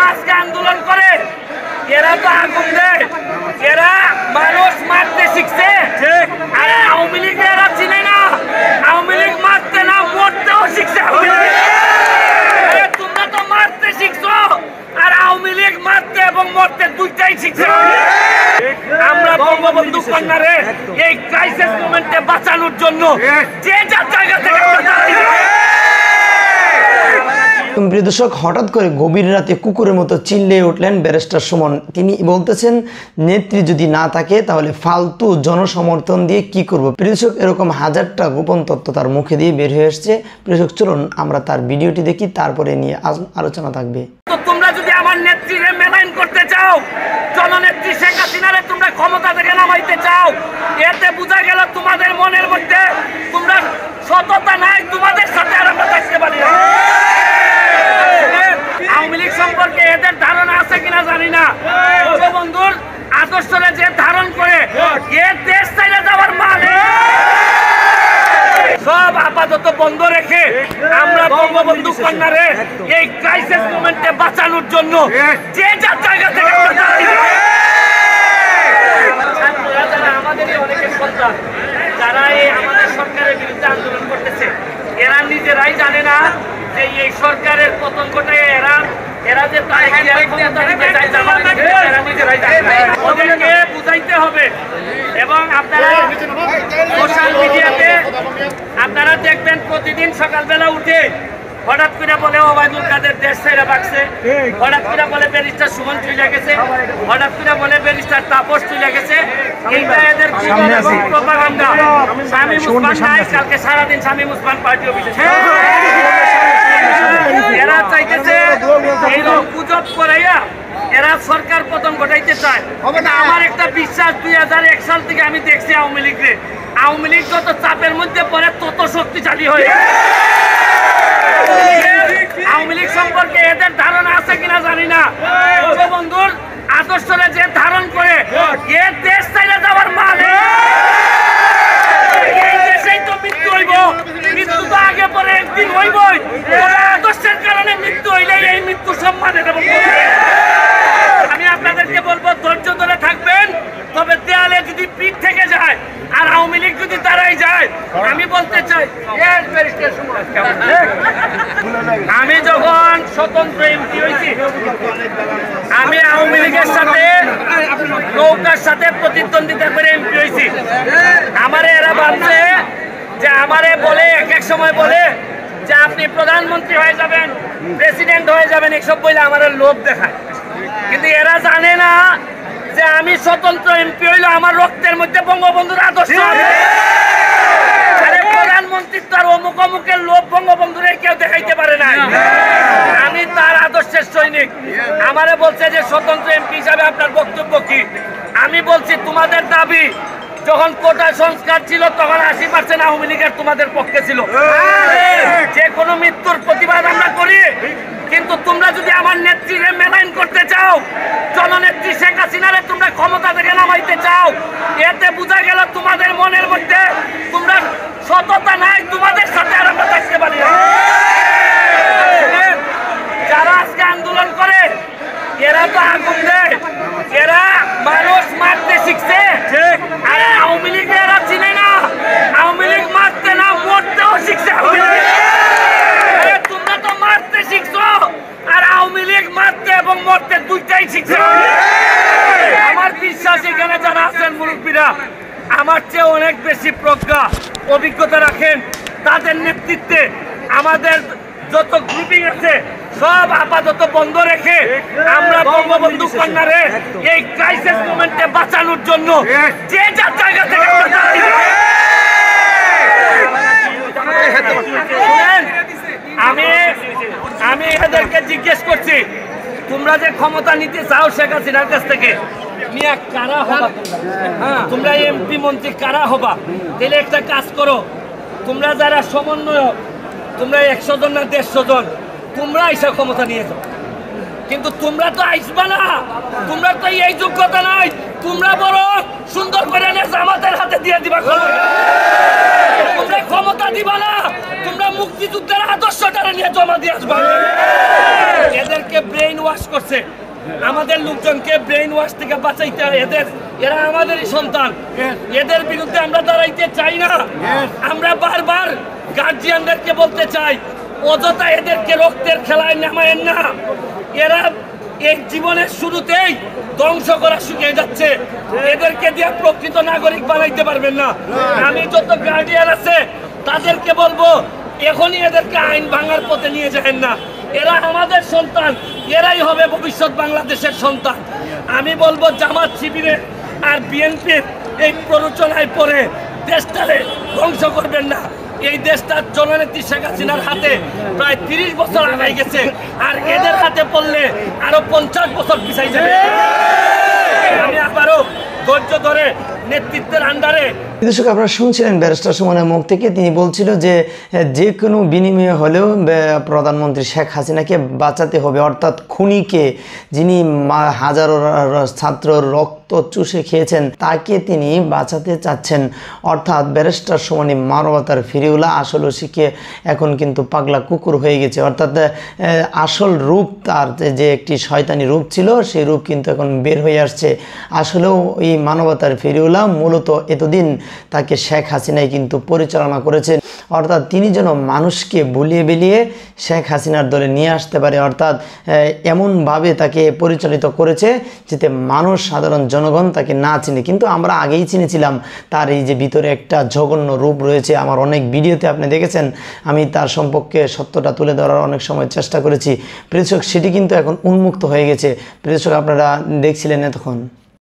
আজকে আন্দোলন করে এরা তো আগুন দেয়, এরা মানুষ মারতে শিখছে। আরে আওয়ামী লীগ এরা চিনে না, আওয়ামী লীগ মারতে না মরতেও শিখছে। তোমরা তো মারতে শিখছো, আর আওয়ামী লীগ মারতে এবং মরতে দুইটাই শিখছে। আমরা বঙ্গবন্ধু কন্যারে এই ক্রাইসিস মোমেন্টে বাঁচানোর জন্য যে যার জায়গা থেকে প্রিয় দর্শক, হঠাৎ করে গভীর রাতে কুকুরের মতো চিল্লিয়ে উঠলেন ব্যারিস্টার সুমন। তিনি বলতেছেন, নেত্রী যদি না থাকে তাহলে ফালতু জনসমর্থন দিয়ে কি করব। প্রিয় দর্শক, এরকম হাজারটা গোপন তথ্য তার মুখে দিয়ে বের হয়ে এসছে। প্রিয় দর্শক, চলুন আমরা তার ভিডিওটি দেখি, তারপরে নিয়ে আলোচনা থাকবে। তোমরা যদি আমার নেত্রীরে মেলাইন করতে চাও, জননেত্রী শেখ হাসিনারে তোমরা ক্ষমতা থেকে নামাইতে চাও, এতে বোঝা গেল তোমাদের মনের মধ্যে তোমরা সততা নাই, তোমাদের সাথে আর আমরা থাকতে পারি না। আওয়ামী লীগ সম্পর্কে এদের ধারণা আছে কিনা জানি না। বঙ্গবন্ধুর আদর্শরে যে ধারণ করে এর দেশ চাইলে যাওয়ার মানে সব আপাতত বন্ধ রেখে আমরা বঙ্গবন্ধু কন্যারে এই ক্রাইসিস মোমেন্টে বাঁচানোর জন্য যে যার জায়গা থেকে যারা আমাদেরই অনেকের সন্তান, যারা এই আমাদের সরকারের বিরুদ্ধে আন্দোলন করতেছে, এরা নিজেরাই জানে না যে এই সরকারের পতন ঘটায় এরা যে ওদেরকে বুঝাইতে হবে। এবং আপনারা সোশ্যাল মিডিয়াতে আপনারা দেখবেন প্রতিদিন সকালবেলা উঠে হঠাৎ করে বলে ওবায়দুল কাদের দেশ ছেড়ে ভাগছে, হঠাৎ করে বলে ব্যারিস্টার সুমন চলে গেছে, হঠাৎ করে বলে ব্যারিস্টার তাপস চলে গেছে। এইটা এদের প্রপাগান্ডা। শামীম ওসমান নাই, কালকে সারাদিন শামীম ওসমান পার্টি অফিসে। এরা চাইতেছে এইরকম গুজব করাইয়া এরা সরকার পতন ঘটাইতে চায়। আমার একটা বিশ্বাস, 2001 সাল থেকে আমি দেখছি আওয়ামী লীগরে, আওয়ামী লীগ যত চাপের মধ্যে পড়ে তত শক্তিশালী হয়ে। আওয়ামী লীগ সম্পর্কে এদের ধারণা আছে কিনা জানি না। বঙ্গবন্ধুর আদর্শরে যে ধারণ করে এর দেশ চাইলে যাওয়ার মানে এই দেশেই তো মৃত্যু হইব, মৃত্যু তো আগে পরে একদিন হইবই। আদর্শের কারণে মৃত্যু হইলে এই মৃত্যু সম্মানে দেব। আমি আপনাদেরকে বলবো, ধৈর্য ধরে থাকবেন। তবে দেয়ালে যদি পিঠ থেকে যায় আর আওয়ামী লীগ যদি দাঁড়াই যায়, আমি বলতে চাই, আমি যখন স্বতন্ত্র এমপি হয়েছি, আমি আওয়ামী লীগের সাথে নৌকার সাথে প্রতিদ্বন্দ্বিতা করে এমপি হয়েছি। আমারে এরা ভাবছে যে আমারে বলে এক সময় বলে যে আপনি প্রধানমন্ত্রী হয়ে যাবেন, প্রেসিডেন্ট হয়ে যাবেন, এসব বলে আমার লোভ দেখায়। কিন্তু এরা জানে না যে আমি স্বতন্ত্র এমপি হইলে আমার রক্তের মধ্যে বঙ্গবন্ধুর আদর্শ আছে। প্রধানমন্ত্রীর তার অমুক অমুকের লোভ বঙ্গবন্ধুরে কেউ দেখাইতে পারে না। আমি তার আদর্শের সৈনিক। আমারে বলছে যে স্বতন্ত্র এমপি হিসাবে আপনার বক্তব্য কি? আমি বলছি, তোমাদের দাবি যখন কোটা সংস্কার ছিল তখন 80% আওয়ামী লীগের তোমাদের পক্ষে ছিল। যে কোনো মৃত্যুর প্রতিবাদ আমরা করি, কিন্তু তোমরা যদি আমার নেত্রীরে মেলাইন করতে চাও, জননেত্রী শেখ হাসিনারে তোমরা ক্ষমতা থেকে নামাইতে চাও, এতে বোঝা গেল তোমাদের মনের মধ্যে তোমরা সততা নাই, তোমাদের সাথে আর আমরা থাকতে পারি না। যারা আজকে আন্দোলন করে এরা তো আগুন দেয়, এরা মানুষ মারতে শিখছে। আরে আওয়ামী লীগ এরা চিনে না, আওয়ামী লীগ মারতে না মরতেও শিখছে। তোমরা তো মারতে শিখছো, আর আওয়ামী লীগ মারতে এবং মরতে দুইটাই শিখছে। আমার বিশ্বাস, এখানে যারা আছেন মুরব্বীরা আমার চেয়ে অনেক বেশি প্রজ্ঞা অভিজ্ঞতা রাখেন। তাদের নেতৃত্বে আমাদের যত গ্রুপিং আছে সব আপাতত বন্ধ রেখে আমরা বঙ্গবন্ধু কন্যারে এই ক্রাইসিস মোমেন্টে বাঁচানোর জন্য যে যার জায়গা থেকে আমি এদেরকে জিজ্ঞেস করছি, তোমরা যে ক্ষমতা নিতে চাও শেখ হাসিনার কাছ থেকে, মিয়া কারা হবা? তোমরা এমপি মন্ত্রী কারা হবা? তাহলে একটা কাজ করো, তোমরা যারা সমন্বয়ক, তোমরা 100 জন না 150 জন, তোমরা এসব ক্ষমতা নিয়ে যাও। কিন্তু তোমরা তো আইসবা না, তোমরা তো এই যোগ্যতা নাই। তোমরা বড় সুন্দর করে জামাতের হাতে দিয়ে দিবা। তোমরা ক্ষমতা দিবা না, তোমরা মুক্তিযুদ্ধের আদর্শটা নিয়ে জমা দিয়ে আসবা। এদেরকে ব্রেইন ওয়াশ করছে, আমাদের লোকজনকে ব্রেইন ওয়াশ থেকে বাঁচাইতে হয়। এরা আমাদেরই সন্তান, এদের বিরুদ্ধে আমরা দাঁড়াইতে চাই না। আমরা বারবার গার্জিয়ানদেরকে বলতে চাই, অযথা এদেরকে রক্তের খেলায় নামায়েন না। এরা এই জীবনের শুরুতেই ধ্বংস করা শিখে যাচ্ছে, এদেরকে দিয়ে প্রকৃত নাগরিক বানাইতে পারবেন না। আমি যত গার্ডিয়ান আছে তাদেরকে বলবো, এখনই এদেরকে আইন ভাঙার পথে নিয়ে যাবেন না। এরা আমাদের সন্তান, এরাই হবে ভবিষ্যৎ বাংলাদেশের সন্তান। আমি বলবো জামাত শিবিরের আর বিএনপির এই প্ররোচনায় পড়ে দেশটারে ধ্বংস করবেন না। এই দেশটা জননেত্রী শেখ হাসিনার হাতে প্রায় 30 বছর আগাই গেছে, আর এদের হাতে পড়লে আরো 50 বছর পিছাই যাবে। আমি আবারও ধৈর্য ধরে নেতৃত্বের আন্ডারে। দর্শক, আপনারা শুনছিলেন ব্যারিস্টার সুমনের মুখ থেকে। তিনি বলছিল যে কোনো বিনিময়ে হলেও প্রধানমন্ত্রী শেখ হাসিনাকে বাঁচাতে হবে, অর্থাৎ খুনিকে, যিনি হাজারো ছাত্র রক্ত চুষে খেয়েছেন, তাকে তিনি বাঁচাতে চাচ্ছেন। অর্থাৎ ব্যারিস্টার সুমন মানবতার ফিরিউলা আসলে শিখে এখন কিন্তু পাগলা কুকুর হয়ে গেছে। অর্থাৎ আসল রূপ, তার যে একটি শয়তানি রূপ ছিল, সেই রূপ কিন্তু এখন বের হয়ে আসছে। আসলেও এই মানবতার ফিরিউলা মূলত এতদিন তাকে শেখ হাসিনাই কিন্তু পরিচালনা করেছেন। অর্থাৎ তিনি যেন মানুষকে ভুলিয়ে বিলিয়ে শেখ হাসিনার দলে নিয়ে আসতে পারে, অর্থাৎ এমনভাবে তাকে পরিচালিত করেছে যাতে মানুষ, সাধারণ জনগণ তাকে না চিনে। কিন্তু আমরা আগেই চিনেছিলাম তার এই যে ভিতরে একটা জঘন্য রূপ রয়েছে। আমার অনেক ভিডিওতে আপনি দেখেছেন, আমি তার সম্পর্কে সত্যটা তুলে ধরার অনেক সময় চেষ্টা করেছি। প্রিয় দর্শক, সেটি কিন্তু এখন উন্মুক্ত হয়ে গেছে। প্রিয় দর্শক, আপনারা দেখছিলেন এতক্ষণ।